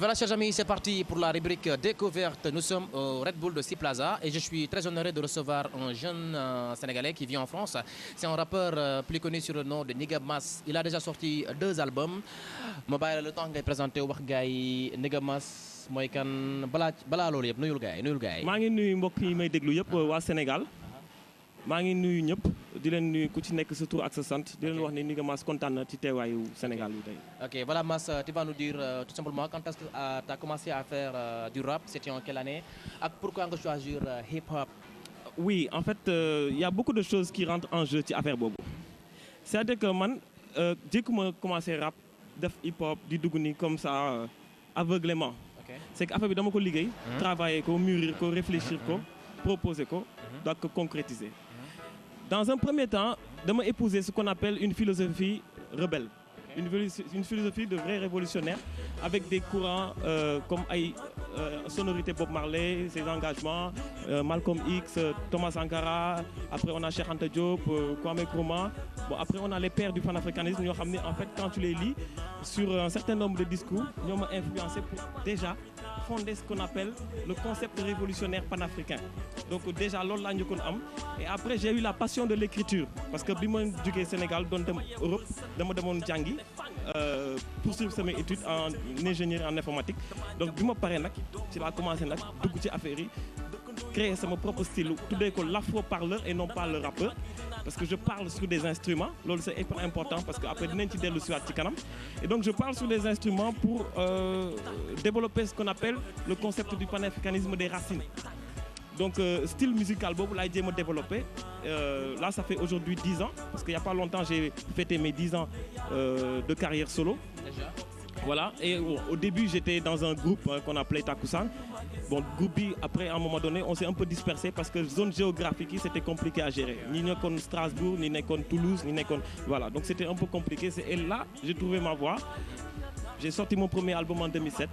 Voilà, chers amis, c'est parti pour la rubrique découverte. Nous sommes au Red Bull de Sea Plaza et je suis très honoré de recevoir un jeune Sénégalais qui vit en France. C'est un rappeur plus connu sur le nom de Niga Mas. Il a déjà sorti 2 albums. Ma bàyyi la le temps ngay présenté wax gars yi Niga Mas mooy kan balaa loolu yëpp nuyul gars yi. maa ngi nuyu mbokk yi may déglu yëpp waa Sénégal maa ngi nuyu ñëpp di leen nuyu ku ci nekk sa tur ak sa sant di leen wax ne Niga Mas kontaan na ci teewaayu Sénégal bi tey. Ok, voilà Mas, tu vas nous dire tout simplement quand est-ce que tu as commencé à faire du rap, c'était en quelle année et pourquoi nga choisir hip-hop? Oui, en fait, y a beaucoup de choses qui rentrent en jeu ci affaire boobu. C'est-à-dire que man jékkuma commencé rap def hip-hop di dugg ni comme ça aveuglément. Okay. C'est que affaire bi dama ko liggéey. Travailler ko, mûrir ko, réfléchir ko, proposer ko, donc concrétiser. Dans un premier temps, dama épouser ce qu'on appelle une philosophie rebelle. Une philosophie de vrai révolutionnaire avec des courants comme ay sonorité Bob Marley, ses engagements, Malcolm X, Thomas Sankara, après on a Cheikh Anta Diop, Kwame Nkrumah. Bon, après on a les pères du panafricanisme ñoo xam ne en fait quand tu les lis sur un certain nombre de discours ñoo ma influencé pour déjà fonder ce qu'on appelle le concept révolutionnaire panafricain. Donc déjà loolu laa njëkkoon am et après j'ai eu la passion de l'écriture parce que bi ma jógee Sénégal doon dem Europe dama demoon jàngi poursuivre mes études en ingénierie en informatique. Donc bi ma paree nag ci laa commencé nag dugg ci affaire yi créer sama propre style tuddee ko l'afro-parleur et non pas le rappeur parce que je parle sur des instruments loolu c'est hyper important parce que après dinañ ci dellu si waat ci kanam et donc je parle sur des instruments pour développer ce qu'on appelle le concept du panafricanisme des racines. Donc style musical boobu laay jéem a développé là ça fait aujourd'hui 10 ans parce qu'il y a pas longtemps j'ai fêté mes 10 ans de carrière solo. Déjà. Voilà, et au début j'étais dans un groupe qu'on appelait Takusan. Bon, groupe bi après à un moment donné on s'est un peu dispersé parce que zone géographique c'était compliqué à gérer. Ni nekkoon Strasbourg, ni nekkoon Toulouse, ni nekkoon voilà, donc c'était un peu compliqué. Et là j'ai trouvé ma voie. J'ai sorti mon premier album en 2007.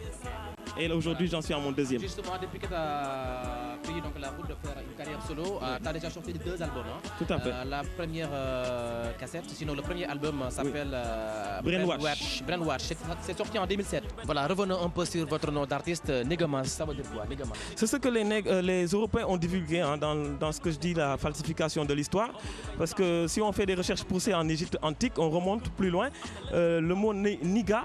Et aujourd'hui, j'en suis à mon deuxième. Justement, depuis que tu as pris donc la route de faire une carrière solo, tu as déjà sorti 2 albums. Hein? Tout à fait. La première cassette, sinon le premier album s'appelle Brainwash. Brainwash. C'est sorti en 2007. Voilà, revenons un peu sur votre nom d'artiste, Niga Mas. Ça veut dire quoi, Niga Mas? C'est ce que les Européens ont divulgué hein, dans ce que je dis, la falsification de l'histoire. Parce que si on fait des recherches poussées en Égypte antique, on remonte plus loin. Le mot Niga,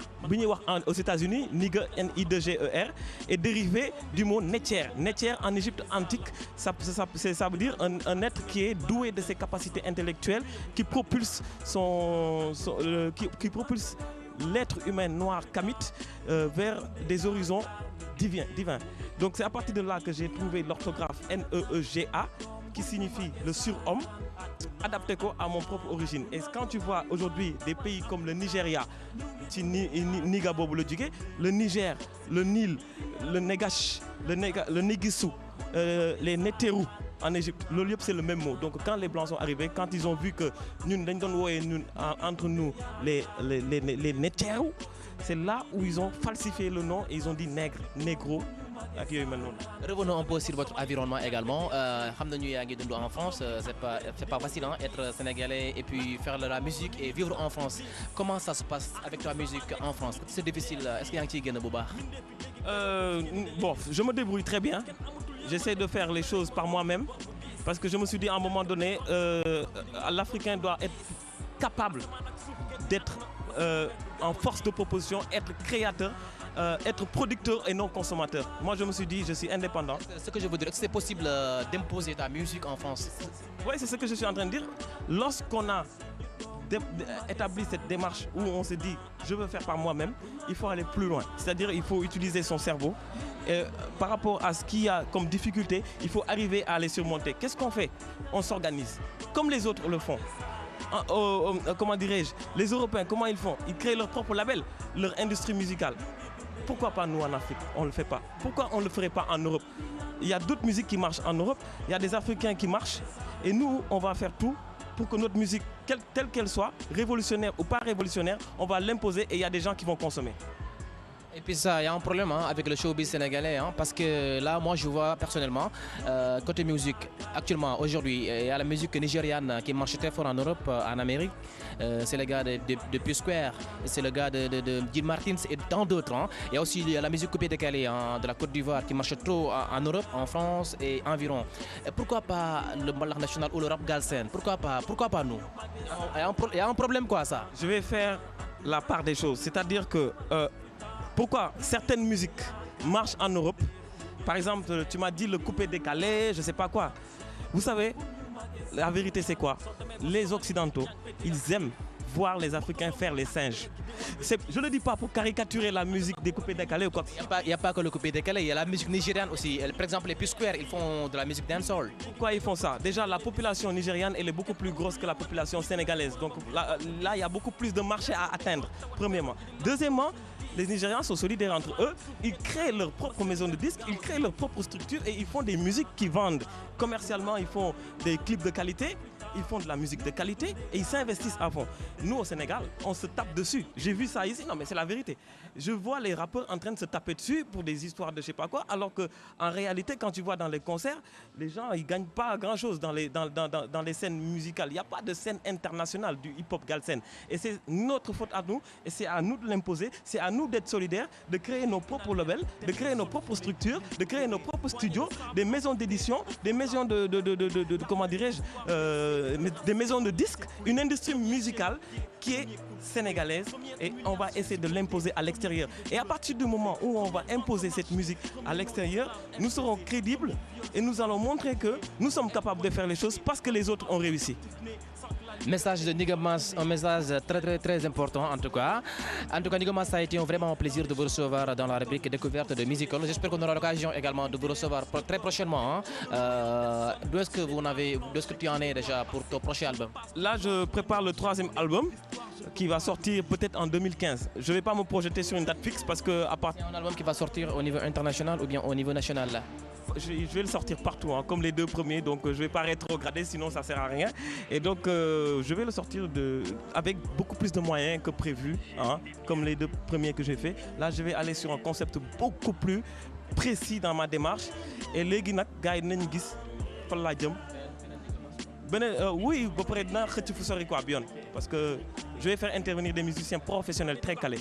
aux États-Unis, Niga, N-I-D-G-E-R, est dérivé du mot Netcher. Netcher en Égypte antique, ça veut dire un être qui est doué de ses capacités intellectuelles, qui propulse qui propulse l'être humain noir kamite vers des horizons divins. Donc c'est à partir de là que j'ai trouvé l'orthographe N-E-E-G-A qui signifie le surhomme, adapté à mon propre origine. Et quand tu vois aujourd'hui des pays comme le Nigeria, Niga boobu la jóge, le Niger, le Nil, le Negash, le Negisu, les Neteru en Égypte, loolu yëpp c'est le même mot. Donc quand les Blancs sont arrivés, quand ils ont vu que ñun dañ doon wooyee ñun entre nous les Neteru, c'est là où ils ont falsifié le nom et ils ont dit nègre, négro. Revenons un peu sur votre environnement également. Xam nañu yaa ngi dund en France, c'est pas facile hein, être sénégalais et puis faire de la musique et vivre en France. Comment ça se passe avec ta musique en France? C'est difficile, est-ce que yaa ngi ciy génn bu baax? Bon, je me débrouille très bien. J'essaie de faire les choses par moi-même parce que je me suis dit à un moment donné, l'Africain doit être capable d'être en force de proposition, être créateur. Être producteur et non consommateur. Moi, je me suis dit, je suis indépendant. Ce que je veux dire, est-ce que c'est possible d'imposer ta musique en France? Oui, c'est ce que je suis en train de dire. Lorsqu'on a établi cette démarche où on se dit, je veux faire par moi-même, il faut aller plus loin. C'est-à-dire, il faut utiliser son cerveau. Et par rapport à ce qu'il y a comme difficulté, il faut arriver à les surmonter. Qu'est-ce qu'on fait? On s'organise, comme les autres le font. Comment dirais-je? Les Européens, comment ils font? Ils créent leur propre label, leur industrie musicale. Pourquoi pas nous en Afrique? On ne le fait pas. Pourquoi on ne le ferait pas en Europe? Il y a d'autres musiques qui marchent en Europe, il y a des Africains qui marchent. Et nous, on va faire tout pour que notre musique, telle qu'elle soit, révolutionnaire ou pas révolutionnaire, on va l'imposer et il y a des gens qui vont consommer. Et puis ça, il y a un problème hein, avec le showbiz sénégalais, hein, parce que là, moi, je vois personnellement, côté musique, actuellement, aujourd'hui, il y a la musique nigériane qui marche très fort en Europe, en Amérique. C'est le gars de P-Square, c'est le gars de Gil Martins et tant d'autres. Hein. Il y a aussi la musique coupée décalée hein, de la Côte d'Ivoire qui marche trop en Europe, en France et environ. Et pourquoi pas le Mbalax national ou le rap galsen? Pourquoi pas nous? Il y a un problème quoi ça? Je vais faire la part des choses, c'est-à-dire que pourquoi certaines musiques marchent en Europe. Par exemple, tu m'as dit le coupé décalé, je ne sais pas quoi. Vous savez, la vérité c'est quoi? Les Occidentaux, ils aiment voir les Africains faire les singes. Je ne le dis pas pour caricaturer la musique des coupés décalés ou quoi. Il n'y a pas que le coupé décalé, il y a la musique nigériane aussi. Par exemple, les P-Square, ils font de la musique dancehall. Pourquoi ils font ça? Déjà, la population nigériane, elle est beaucoup plus grosse que la population sénégalaise. Donc là, il y a beaucoup plus de marché à atteindre, premièrement. Deuxièmement, les Nigérians sont solidaires entre eux, ils créent leur propre maison de disques, ils créent leur propre structure et ils font des musiques qui vendent. Commercialement, ils font des clips de qualité, ils font de la musique de qualité et ils s'investissent à fond. Nous, au Sénégal, on se tape dessus. J'ai vu ça ici, non mais c'est la vérité. Je vois les rappeurs en train de se taper dessus pour des histoires de je sais pas quoi, alors qu'en réalité, quand tu vois dans les concerts, les gens, ils gagnent pas grand-chose dans les scènes musicales. Il n'y a pas de scène internationale du hip-hop galsen. Et c'est notre faute à nous, et c'est à nous de l'imposer, c'est à nous d'être solidaires, de créer nos propres labels, de créer nos propres structures, de créer nos propres studios, des maisons d'édition, des maisons comment dirais-je, des maisons de disques, une industrie musicale qui est sénégalaise et on va essayer de l'imposer à l'extérieur. Et à partir du moment où on va imposer cette musique à l'extérieur, nous serons crédibles et nous allons montrer que nous sommes capables de faire les choses parce que les autres ont réussi. Message de Nigamas, un message très important en tout cas. En tout cas, Nigamas, ça a été vraiment un plaisir de vous recevoir dans la rubrique découverte de Musical. J'espère qu'on aura l'occasion également de vous recevoir très prochainement. Hein. D'où est-ce que tu en es déjà pour ton prochain album? Là, je prépare le 3e album qui va sortir peut-être en 2015. Je ne vais pas me projeter sur une date fixe parce que à part... C'est un album qui va sortir au niveau international ou bien au niveau national là? Je vais le sortir partout, hein, comme les 2 premiers, donc je ne vais pas rétrograder, sinon ça ne sert à rien. Et donc je vais le sortir avec beaucoup plus de moyens que prévu, hein, comme les 2 premiers que j'ai fait. Là, je vais aller sur un concept beaucoup plus précis dans ma démarche. Et les gars, nañu gis fan laa jëm. Oui, parce que je vais faire intervenir des musiciens professionnels très calés.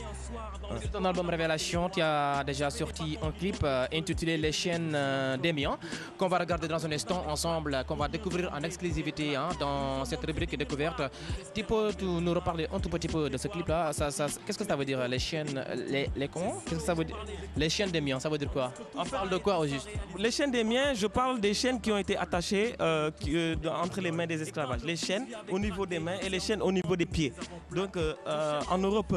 Sur ton album Révélation, tu as déjà sorti un clip intitulé Les chaînes d'Emian, qu'on va regarder dans un instant ensemble, qu'on va découvrir en exclusivité hein, dans cette rubrique découverte. Tu peux nous reparler un tout petit peu de ce clip-là? Qu'est-ce que ça veut dire, les chaînes, comment? Qu'est-ce que ça veut dire? Les chaînes d'Emian, ça veut dire quoi? On parle de quoi au juste? Les chaînes d'Emian, je parle des chaînes qui ont été attachées entre les mains des esclavages. Les chaînes au niveau des mains et les chaînes au niveau des pieds. Donc en Europe,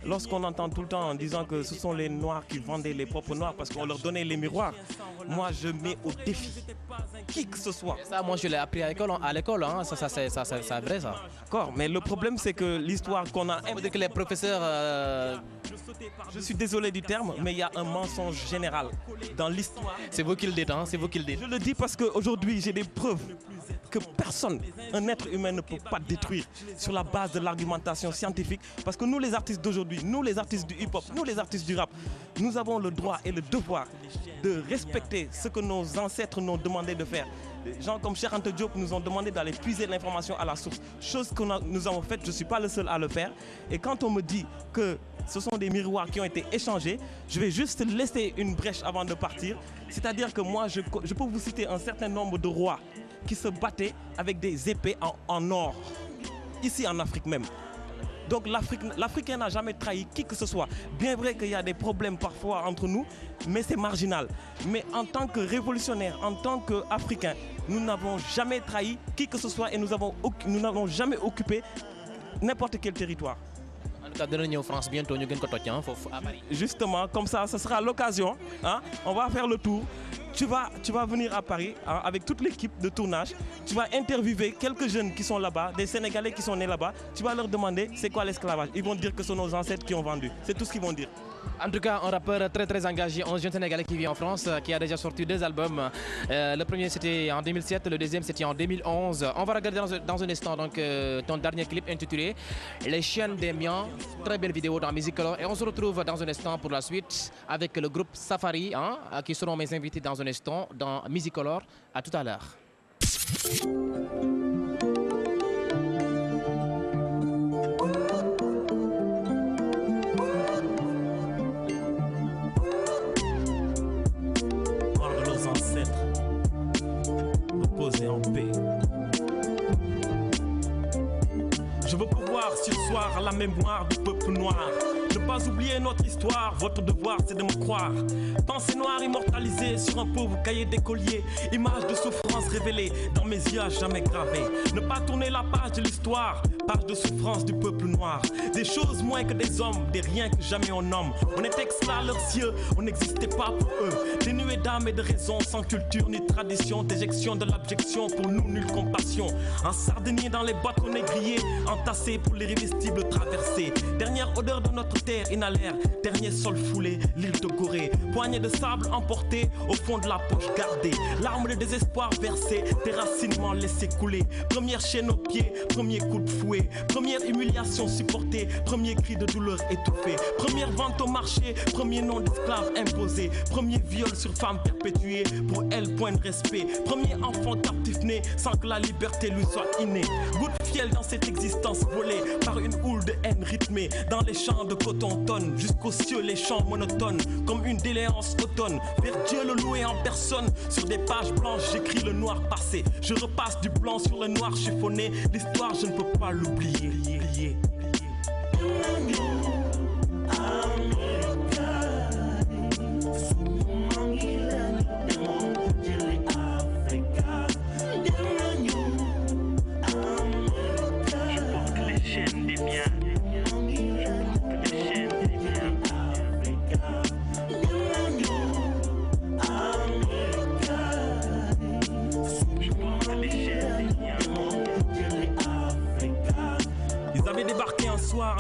lorsqu'on entend tout le temps en disant que ce sont les Noirs qui vendaient les propres Noirs parce qu'on leur donnait les miroirs, moi je mets au défi qui que ce soit. Et ça, moi je l'ai appris à l'école, hein. Ça c'est vrai ça. D'accord, mais le problème c'est que l'histoire qu'on a... Ça veut dire que les professeurs... Je suis désolé du terme, mais il y a un mensonge général dans l'histoire. C'est vous qui le dites, hein, c'est vous qui le dites. Je le dis parce qu'aujourd'hui j'ai des preuves que personne, un être humain ne peut pas détruire sur la base de l'argumentation scientifique. Parce que nous les artistes d'aujourd'hui, nous les artistes du hip-hop, nous les artistes du rap, nous avons le droit et le devoir de respecter ce que nos ancêtres nous ont demandé de faire. Des gens comme Cheikh Anta Diop nous ont demandé d'aller puiser l'information à la source. Chose que nous avons faite, je ne suis pas le seul à le faire. Et quand on me dit que ce sont des miroirs qui ont été échangés, je vais juste laisser une brèche avant de partir. C'est-à-dire que moi, je peux vous citer un certain nombre de rois qui se battaient avec des épées en or, ici en Afrique même. Donc l'Africain n'a jamais trahi qui que ce soit. Bien vrai qu'il y a des problèmes parfois entre nous, mais c'est marginal. Mais en tant que révolutionnaire, en tant qu'Africains, nous n'avons jamais trahi qui que ce soit et nous n'avons jamais occupé n'importe quel territoire. En tout cas, de l'Union France bientôt, nous à Paris. Justement, comme ça, ce sera l'occasion. Hein? On va faire le tour. tu vas venir à Paris hein, avec toute l'équipe de tournage. Tu vas interviewer quelques jeunes qui sont là-bas, des Sénégalais qui sont nés là-bas. Tu vas leur demander c'est quoi l'esclavage. Ils vont dire que ce sont nos ancêtres qui ont vendu. C'est tout ce qu'ils vont dire. En tout cas, un rappeur très engagé, un jeune Sénégalais qui vit en France, qui a déjà sorti 2 albums. Le premier c'était en 2007, le deuxième c'était en 2011. On va regarder dans un instant donc, ton dernier clip intitulé Les Chiennes des Miens. Très belle vidéo dans Musicolor. Et on se retrouve dans un instant pour la suite avec le groupe Safari, hein, qui seront mes invités dans un instant dans Musicolor. À tout à l'heure. Reposer en paix. Je veux pouvoir sursoir à la mémoire du peuple noir. Ne pas oublier notre histoire, votre devoir c'est de me croire. Pensée noire immortalisée sur un pauvre cahier d'écolier. Image de souffrance révélée dans mes yeux à jamais gravée. Ne pas tourner la page de l'histoire, page de souffrance du peuple noir. Des choses moins que des hommes, des riens que jamais on nomme. On était esclaves à leurs yeux, on n'existait pas pour eux. Dénués d'âme et de raison, sans culture ni tradition. Déjection de l'abjection, pour nous nulle compassion. Un sardinier dans les bateaux négriers, entassés pour l'irrésistible traversée. Dernière odeur de notre terre inhalère, dernier sol foulé, l'île de Gorée. Poignée de sable emportée, au fond de la poche gardée. Larmes de désespoir versées, déracinement laissé couler. Première chaîne aux pieds, premier coup de fouet. Première humiliation supportée, premier cri de douleur étouffé. Première vente au marché, premier nom d'esclave imposé. Premier viol sur femme perpétuée, pour elle point de respect. Premier enfant captif né, sans que la liberté lui soit innée. Goutte fiel dans cette existence volée, par une houle de haine rythmée. Dans les champs de coton-tonne, jusqu'aux cieux les chants monotones. Comme une déléance automne, vers Dieu le loué en personne. Sur des pages blanches, j'écris le noir passé. Je repasse du blanc sur le noir chiffonné. L'histoire, je ne peux pas l'oublier.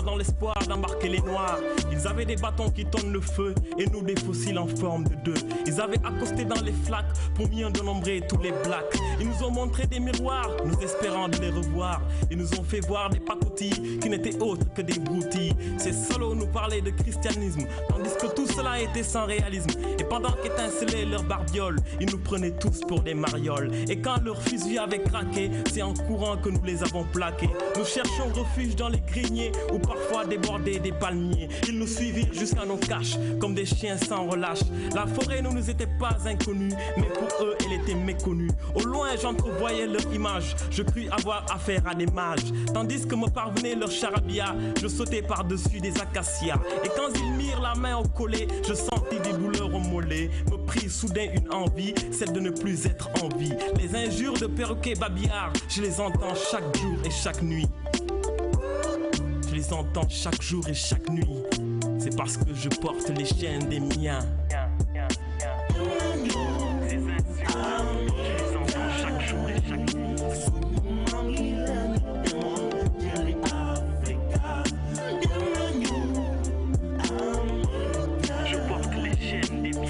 Dans l'espoir d'embarquer les noirs. Ils avaient des bâtons qui tonnent le feu et nous des fossiles en forme de 2. Ils avaient accosté dans les flaques pour mieux dénombrer tous les blacks. Ils nous ont montré des miroirs, nous espérant de les revoir. Ils nous ont fait voir des pacotilles qui n'étaient autres que des broutilles. Ces solos nous parlaient de christianisme, tandis que tout cela était sans réalisme. Et pendant qu'étincelaient leurs barbioles, ils nous prenaient tous pour des marioles. Et quand leur fusil avait craqué, c'est en courant que nous les avons plaqués. Nous cherchions refuge dans les greniers ou parfois débordés des palmiers. Ils nous suivirent jusqu'à nos caches comme des chiens sans relâche. La forêt ne nous était pas inconnue, mais pour eux elle était méconnue. Au loin j'entrevoyais leur image, je crus avoir affaire à des mages. Tandis que me parvenait leur charabia, je sautais par-dessus des acacias. Et quand ils mirent la main au collet, je sentis des douleurs au mollet. Me prit soudain une envie, celle de ne plus être en vie. Les injures de perroquet babillard, je les entends chaque jour et chaque nuit. Je les entends chaque jour et chaque nuit. C'est parce que je porte les chaînes des miens. Ces insultes, je les entends chaque jour et chaque nuit. Je porte les chaînes des miens.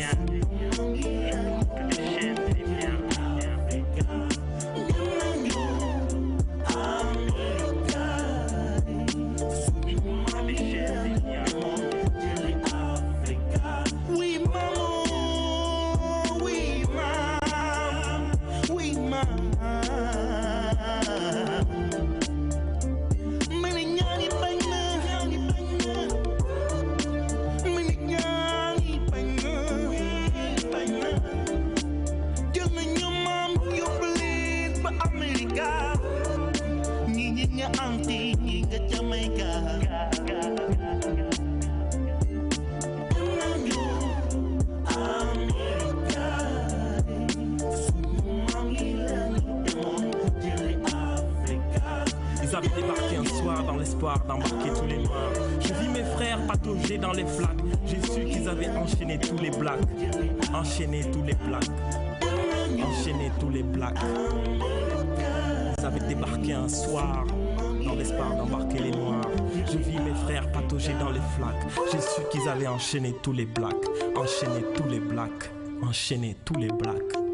D'embarquer tous les noirs. Je vis mes frères patauger dans les flaques. J'ai su qu'ils avaient enchaîné tous les blacks. enchaîner tous les blacks, enchaîner tous les blacks. Ils avaient débarqué un soir dans l'espoir d'embarquer les noirs. Je vis mes frères patauger dans les flaques. J'ai su qu'ils allaient enchaîner tous les blacks, enchaîner tous les blacks, enchaîner tous les blacks.